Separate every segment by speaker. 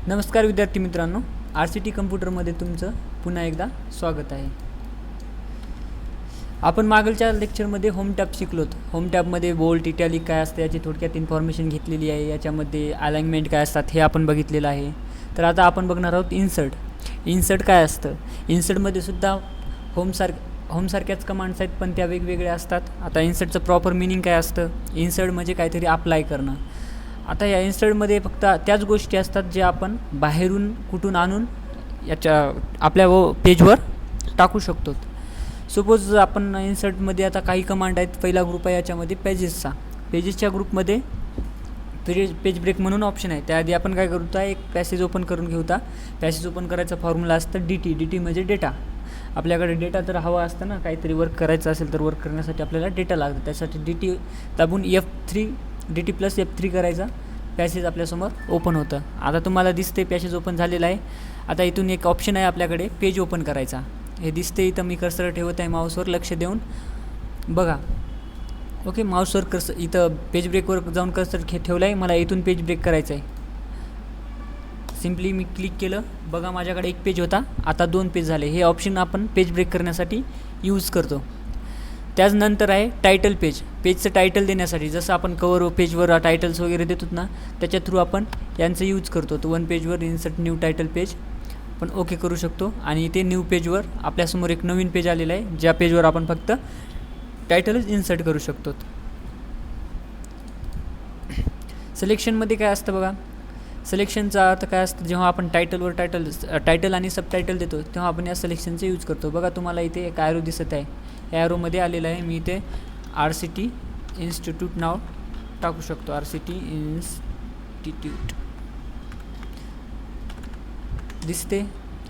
Speaker 1: नमस्कार विद्यार्थी मित्रांनो, RCT कम्प्युटरमध्ये तुमचं पुन्हा एकदा स्वागत आहे. आपण मागच्या लेक्चरमध्ये होम टॅब शिकलोत. होम टॅबमध्ये बोल्ट इटॅलिक काय असते याची थोडक्यात इन्फॉर्मेशन घेतलेली आहे. याच्यामध्ये अलाइनमेंट काय असतात हे आपण बघितलेलं आहे. तर आता आपण बघणार आहोत इन्सर्ट काय असतं. इन्सर्टमध्ये सुद्धा होमसारख्याच कमांड्स आहेत, पण त्या वेगवेगळ्या असतात. आता इन्सर्टचं प्रॉपर मिनिंग काय असतं. इन्सर्ट म्हणजे काहीतरी अप्लाय करणं. आता या इन्सर्टमध्ये फक्त त्याच गोष्टी असतात जे आपण बाहेरून कुठून आणून आपल्या पेजवर टाकू शकतो. सपोज आपण इन्सर्टमध्ये आता काही कमांड आहेत. पहिला ग्रुप आहे याच्यामध्ये पेजेसच्या ग्रुपमध्ये पेज ब्रेक म्हणून ऑप्शन आहे. त्याआधी आपण काय करू, एक पॅसेज ओपन करून घेऊ. पॅसेज ओपन करायचा फॉर्म्युला असतं डी म्हणजे डेटा. आपल्याकडे डेटा तर हवा असतं ना, काहीतरी वर्क करायचं असेल तर वर्क करण्यासाठी आपल्याला डेटा लागतं. त्यासाठी डी दाबून +F3 करायचा. पॅसेज आपल्यासमोर ओपन होतं. आता तुम्हाला दिसते पॅसेज ओपन झालेलं आहे. आता इथून एक ऑप्शन आहे आपल्याकडे पेज ओपन करायचा. हे दिसते इथं. मी कर्सर ठेवत आहे माऊसवर, लक्ष देऊन बघा. ओके, माऊसवर कर्सर इथं पेज ब्रेकवर जाऊन कर्सर ठेवला आहे. मला इथून पेज ब्रेक करायचं आहे. सिम्पली मी क्लिक केलं. बघा, माझ्याकडे एक पेज होता, आता 2 पेज झाले. हे ऑप्शन आपण पेज ब्रेक करण्यासाठी यूज करतो. त्याचनंतर आहे टायटल पेजचं टायटल देण्यासाठी. जसं आपण कवर पेजवर टायटल्स वगैरे देतो ना, त्याच्या थ्रू आपण यांचं यूज करतो. तो वन पेजवर इन्सर्ट न्यू टायटल पेज आपण ओके करू शकतो. आणि ते न्यू पेजवर आपल्यासमोर एक नवीन पेज आलेलं आहे, ज्या पेजवर आपण फक्त टायटलच इन्सर्ट करू शकतो. सिलेक्शनमध्ये काय असतं बघा. सिलेक्शनचा अर्थ काय असतं, जेव्हा आपण टायटल आणि सबटायटल देतो तेव्हा आपण या सिलेक्शनचे यूज करतो. बघा, तुम्हाला इथे एक ॲरो दिसत आहे. ॲरोमध्ये आलेलं आहे. मी इथे RCT इन्स्टिट्यूट नाव टाकू शकतो. RCT इन्स्टिट्यूट दिसते.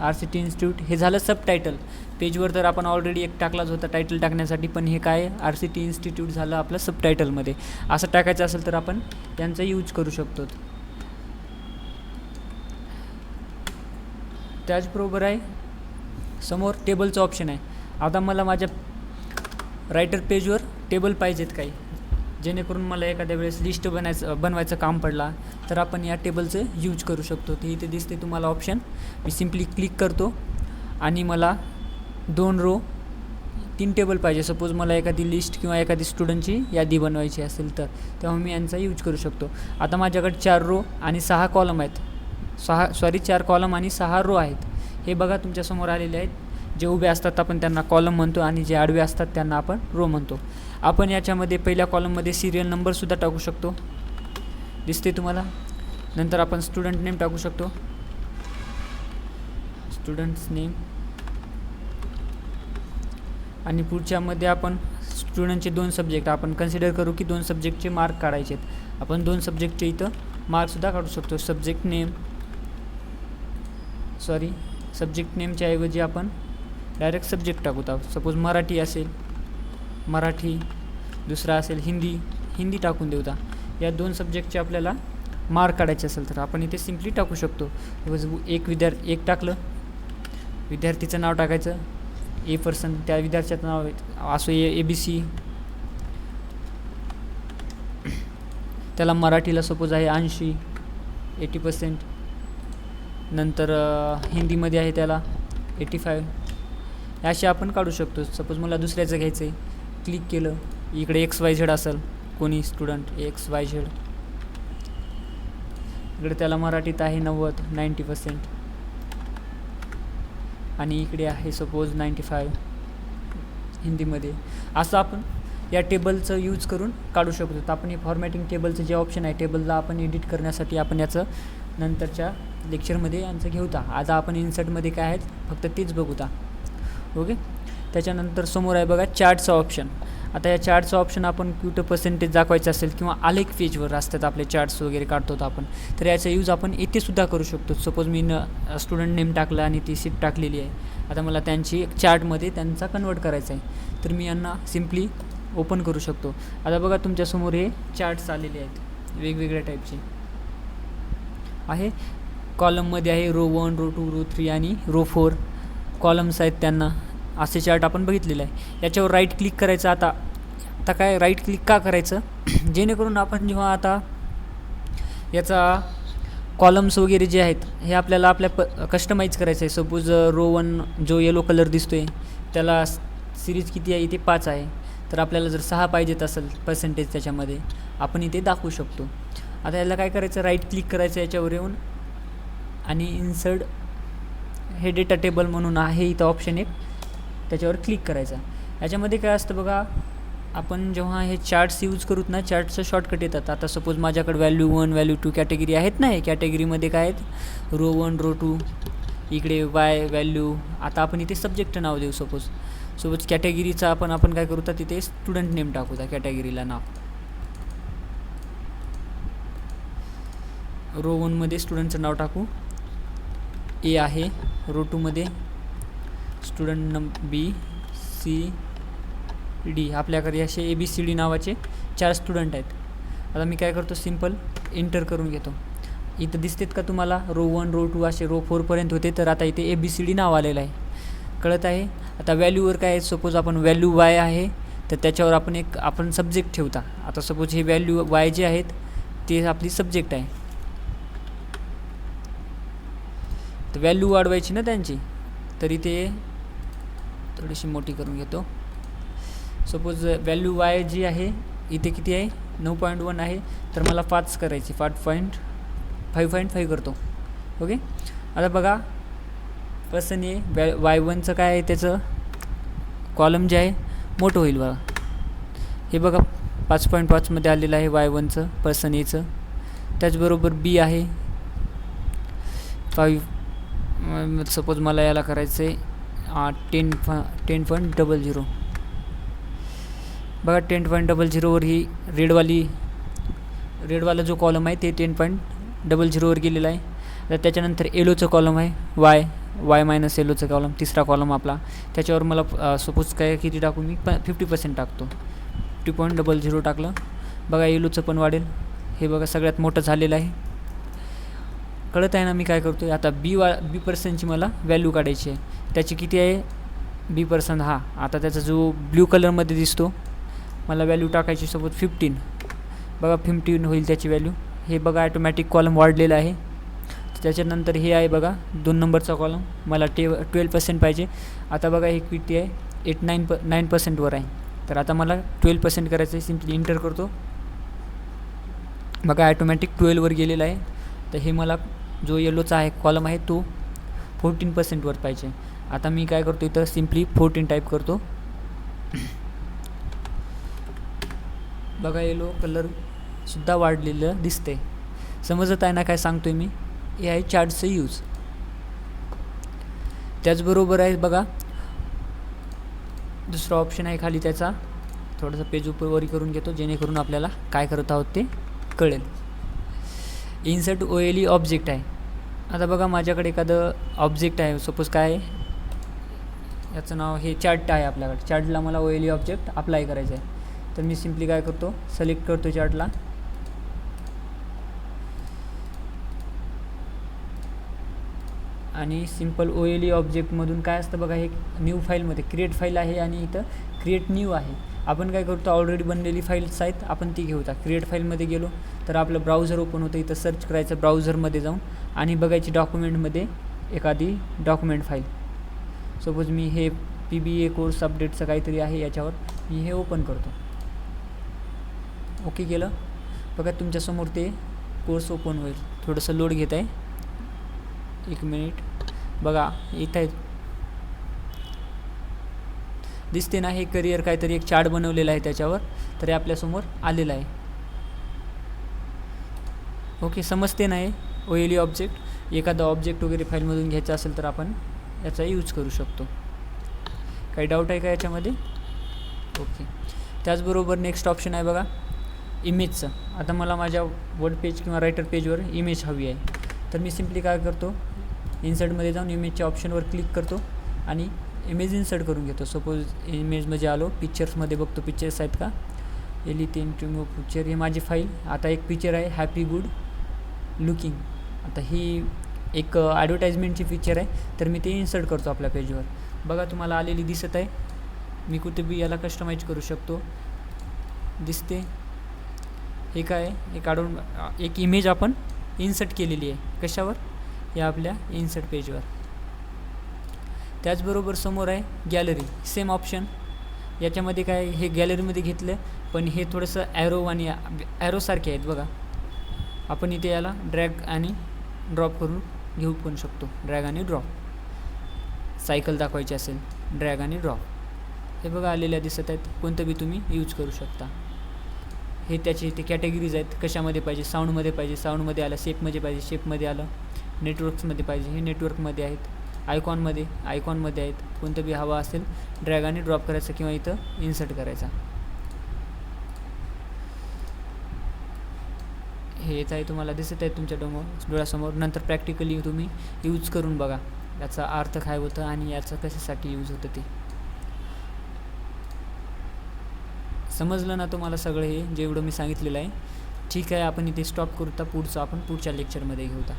Speaker 1: RCT इन्स्टिट्यूट हे झालं सबटायटल. पेजवर तर आपण ऑलरेडी एक टाकलाच होता टायटल टाकण्यासाठी, पण हे काय RCT इन्स्टिट्यूट झालं आपलं सबटायटलमध्ये. असं टाकायचं असेल तर आपण यांचा यूज करू शकतो. त्याचबरोबर आहे समोर टेबलचं ऑप्शन आहे. आता मला माझ्या रायटर पेजवर टेबल पाहिजेत काही, जेणेकरून मला एखाद्या वेळेस लिस्ट बनवायचं काम पडला तर आपण या टेबलचं यूज करू शकतो. ते इथे दिसते तुम्हाला ऑप्शन. मी सिम्पली क्लिक करतो आणि मला 2 रो 3 टेबल पाहिजे. सपोज मला एखादी लिस्ट किंवा एखादी स्टुडंटची यादी बनवायची असेल तर तेव्हा मी यांचा यूज करू शकतो. आता माझ्याकडे 4 रो आणि 6 कॉलम आहेत. 4 कॉलम आणि 6 रो आहेत. हे बघा तुमच्यासमोर आलेले आहेत. जे उभे असतात आपण त्यांना कॉलम म्हणतो आणि जे आडवे असतात त्यांना आपण रो म्हणतो. आपण याच्यामध्ये पहिल्या कॉलममध्ये सिरियल नंबरसुद्धा टाकू शकतो, दिसते तुम्हाला. नंतर आपण स्टुडंट नेम टाकू शकतो, स्टुडंट्स नेम. आणि पुढच्यामध्ये आपण स्टुडंटचे 2 सब्जेक्ट आपण कन्सिडर करू की 2 सब्जेक्टचे मार्क काढायचे आहेत. आपण 2 सब्जेक्टचे इथं मार्कसुद्धा काढू शकतो. सब्जेक्ट नेमच्या ऐवजी आपण डायरेक्ट सब्जेक्ट टाकू. सपोज मराठी असेल मराठी, दुसरा असेल हिंदी टाकून देऊ. या 2 सब्जेक्टचे आपल्याला मार्क काढायचे असेल तर आपण इथे सिम्पली टाकू शकतो. एक टाकलं, विद्यार्थीचं नाव टाकायचं, पर्सन, त्या विद्यार्थ्याचं नाव असो ABC. त्याला मराठीला सपोज आहे 80%. नंतर हिंदीमध्ये आहे त्याला 85. असे आपण काढू शकतो. सपोज मला दुसऱ्याचं घ्यायचं आहे, क्लिक केलं, इकडे XYZ असेल कोणी स्टुडंट XYZ, इकडे त्याला मराठीत आहे 90% आणि इकडे आहे सपोज 95 हिंदीमध्ये. असं आपण या टेबलचं यूज करून काढू शकतो. आपण हे फॉर्मॅटिंग टेबलचं जे ऑप्शन आहे, टेबलला आपण एडिट करण्यासाठी आपण याचं नंतरच्या लेक्चरमध्ये यांचं घेऊ. आता आपण इन्सर्टमध्ये काय आहेत फक्त तेच बघू. ओके, त्याच्यानंतर समोर आहे बघा चार्टचा ऑप्शन. आता या चार्टचा ऑप्शन आपण कुठं पर्सेंटेज दाखवायचं असेल किंवा आलेख पेजवर असतात आपले चार्ट्स वगैरे काढतो आपण, तर याचा यूज आपण इथे सुद्धा करू शकतो. सपोज मी स्टुडंट नेम टाकलं आणि ती सीट टाकलेली आहे. आता मला त्यांची चार्टमध्ये त्यांचा कन्वर्ट करायचा आहे, तर मी यांना सिम्पली ओपन करू शकतो. आता बघा तुमच्यासमोर हे चार्ट्स आलेले आहेत वेगवेगळ्या टाईपचे आहे. कॉलममध्ये आहे रो 1, रो 2, रो 3 आणि रो 4 कॉलम्स आहेत. त्यांना असे चार्ट आपण बघितलेलं आहे. याच्यावर राईट क्लिक करायचं. आता काय राईट क्लिक का करायचं, जेणेकरून आपण जेव्हा आता याचा कॉलम्स वगैरे जे आहेत हे आपल्याला कस्टमाइज करायचं आहे. सपोज रो 1 जो येलो कलर दिसतो आहे त्याला सिरीज किती आहे, इथे 5 आहे. तर आपल्याला जर 6 पाहिजेत असेल पर्सेंटेज त्याच्यामध्ये आपण इथे दाखवू शकतो. आता याला काय करायचं, राईट क्लिक करायचं याच्यावर येऊन आणि इन्सर्ट हे डेटा टेबल म्हणून आहे इथं ऑप्शन एक, त्याच्यावर क्लिक करायचा. याच्यामध्ये काय असतं बघा, आपण जेव्हा हे चार्ट्स यूज करूत ना, चार्टचं शॉर्टकट येतात. आता सपोज माझ्याकडे व्हॅल्यू 1 व्हॅल्यू 2 कॅटेगरी आहेत ना, हे कॅटेगरीमध्ये काय आहेत, रो 1 रो 2, इकडे वाय व्हॅल्यू. आता आपण इथे सब्जेक्ट नाव देऊ. सपोज कॅटेगरीचा आपण काय करू, तर तिथे स्टुडंट नेम टाकू त्या कॅटेगरीला नाव. रो 1मध्ये स्टुडंटचं नाव टाकू, ए आहे. रो 2मध्ये स्टुडंट बी सी डी. आपल्याकडे असे ABCD नावाचे 4 स्टुडंट आहेत. आता मी काय करतो, सिम्पल एंटर करून घेतो. इथं दिसतेत का तुम्हाला, रो 1 रो 2 असे रो 4पर्यंत होते. तर आता इथे ABCD नाव आलेलं आहे, कळत आहे. आता व्हॅल्यूवर काय आहे, सपोज आपण व्हॅल्यू वाय आहे तर त्याच्यावर आपण सब्जेक्ट ठेवता. आता सपोज हे व्हॅल्यू वाय जे आहेत ते आपली सब्जेक्ट आहे. तर व्हॅल्यू वाढवायची ना त्यांची, तर इथे थोडीशी मोठी करून घेतो. सपोज व्हॅल्यू वाय जी आहे इथे किती आहे, 9.1 आहे. तर मला 5 करायची, 5.5 करतो. ओके. आता बघा पर्सन ए Y1चं काय आहे, त्याचं कॉलम जे आहे मोठं होईल बघा. हे बघा 5.5मध्ये आलेलं आहे Y1चं, पर्सन एचं. त्याचबरोबर बी आहे 5. सपोज मला याला करायचं आहे 10.00. बघा 10.00वर ही रेडवाला जो कॉलम आहे ते 10.00वर गेलेला आहे. तर त्याच्यानंतर येलोचं कॉलम आहे वाय मायनस येलोचं कॉलम, तिसरा कॉलम आपला. त्याच्यावर मला सपोज काय किती टाकू मी, 50% टाकतो. 50.00 टाकलं. बघा येलोचं पण वाढेल. हे बघा सगळ्यात मोठं झालेलं आहे, कळत आहे ना मी काय करतो. आता बी पर्सेंटची मला व्हॅल्यू काढायची आहे. त्याची किती आहे B%, हा. आता त्याचा जो ब्ल्यू कलरमध्ये दिसतो मला व्हॅल्यू टाकायची, सोबत 15. बघा 15 होईल त्याची व्हॅल्यू. हे बघा ॲटोमॅटिक कॉलम वाढलेला आहे. त्याच्यानंतर हे आहे बघा 2 नंबरचा कॉलम, मला 12% पाहिजे. आता बघा हे किती आहे, 9% आहे. तर आता मला 12% करायचं आहे. सिम्पली एंटर करतो. बघा ॲटोमॅटिक 12वर गेलेला आहे. तर हे मला जो येलोचा आहे कॉलम आहे तो 14%वर पाहिजे. आता मी काय करतो, इथं सिम्पली 14 टाईप करतो. बघा येलो कलरसुद्धा वाढलेलं दिसते. समजत आहे ना काय सांगतोय मी. हे आहे चार्टचं यूज. त्याचबरोबर आहे बघा दुसरा ऑप्शन आहे खाली, त्याचा थोडंसं पेज वर करून घेतो जेणेकरून आपल्याला काय करत आहोत ते कळेल. इन्सर्ट OLE ऑब्जेक्ट आहे. आता बघा माझ्याकडे एखादं ऑब्जेक्ट आहे, सपोज काय आहे याचं नाव, हे चार्ट आहे आपल्याकडे. चार्टला मला OLE ऑब्जेक्ट अप्लाय करायचं आहे. तर मी सिम्पली काय करतो, सिलेक्ट करतो चार्टला. आणि सिम्पल OLE ऑब्जेक्टमधून काय असतं बघा, हे न्यू फाईलमध्ये क्रिएट फाईल आहे आणि इथं क्रिएट न्यू आहे. आपण काय करतो, ऑलरेडी बनलेली फाईल्स आहेत आपण ती घेऊता. क्रिएट फाईलमध्ये गेलो तर आपलं ब्राउझर ओपन होतं. इथं सर्च करायचं ब्राउझरमध्ये जाऊन आणि बघायची डॉक्युमेंटमध्ये एखादी डॉक्युमेंट फाईल. सपोज मी हे PBA कोर्स अपडेटचं काहीतरी आहे, याच्यावर मी हे ओपन करतो. ओके केलं. बघा तुमच्यासमोर ते कोर्स ओपन होईल. थोडंसं लोड घेत आहे, 1 मिनिट. बघा इथं दिसते ना, हे करिअर काहीतरी एक चार्ट बनवलेला आहे त्याच्यावर. तर हे आपल्यासमोर आलेलं आहे. ओके, समजते ना हे OLE ऑब्जेक्ट. एखादा ऑब्जेक्ट वगैरे फाईलमधून घ्यायचा असेल तर आपण याचा यूज करू शकतो. काही डाऊट आहे का याच्यामध्ये? ओके. त्याचबरोबर नेक्स्ट ऑप्शन आहे बघा इमेजचं. आता मला माझ्या वर्ड पेज किंवा रायटर पेजवर इमेज हवी आहे. तर मी सिम्पली काय करतो, इन्सर्टमध्ये जाऊन इमेजच्या ऑप्शनवर क्लिक करतो आणि इमेज इन्सर्ट करून घेतो. सपोज इमेजमध्ये आलो, पिक्चर्समध्ये बघतो पिक्चर्स आहेत का. एलिथ रिमूव्ह पिक्चर, हे माझी फाईल. आता एक पिक्चर आहे हॅपी गुड लुकिंग. आता ही एक ॲडव्हर्टाइजमेंटची पिक्चर आहे. तर मी ते इन्सर्ट करतो आपल्या पेजवर. बघा तुम्हाला आलेली दिसत आहे. मी कुठे बी याला कस्टमाइज करू शकतो, दिसते. हे काय हे काढून एक इमेज आपण इन्सर्ट केलेली आहे. कशावर? या आपल्या इन्सर्ट पेजवर. त्याचबरोबर समोर आहे गॅलरी. Same option. याच्यामध्ये काय, हे गॅलरीमध्ये घेतलं पण हे थोडंसं ॲरो आणि ॲरोसारखे आहेत बघा. आपण इथे याला ड्रॅग आणि ड्रॉप करून घेऊ पण शकतो. ड्रॅग आणि ड्रॉप. सायकल दाखवायची असेल, ड्रॅग आणि ड्रॉप. हे बघा आलेल्या दिसत आहेत. कोणतं बी तुम्ही यूज करू शकता. हे त्याचे इथे कॅटेगरीज आहेत. कशामध्ये पाहिजे? साऊंडमध्ये पाहिजे, साऊंडमध्ये आलं. शेपमध्ये पाहिजे, शेपमध्ये आलं. नेटवर्क्समध्ये पाहिजे, हे नेटवर्कमध्ये आहेत. आयकॉनमध्ये आहेत. कोणतं बी हवा असेल ड्रॅग आणि ड्रॉप करायचं किंवा इथं इन्सर्ट करायचा. हे येत आहे, तुम्हाला दिसत आहे तुमच्या डोळ्यासमोर. नंतर प्रॅक्टिकली तुम्ही यूज करून बघा याचा अर्थ काय होतं आणि याचं कशासाठी यूज होतं ते. समजलं ना तुम्हाला सगळं हे जेवढं मी सांगितलेलं आहे? ठीक आहे, आपण इथे स्टॉप करूता. पुढचं आपण पुढच्या लेक्चरमध्ये घेऊता.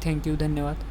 Speaker 1: थँक्यू, धन्यवाद.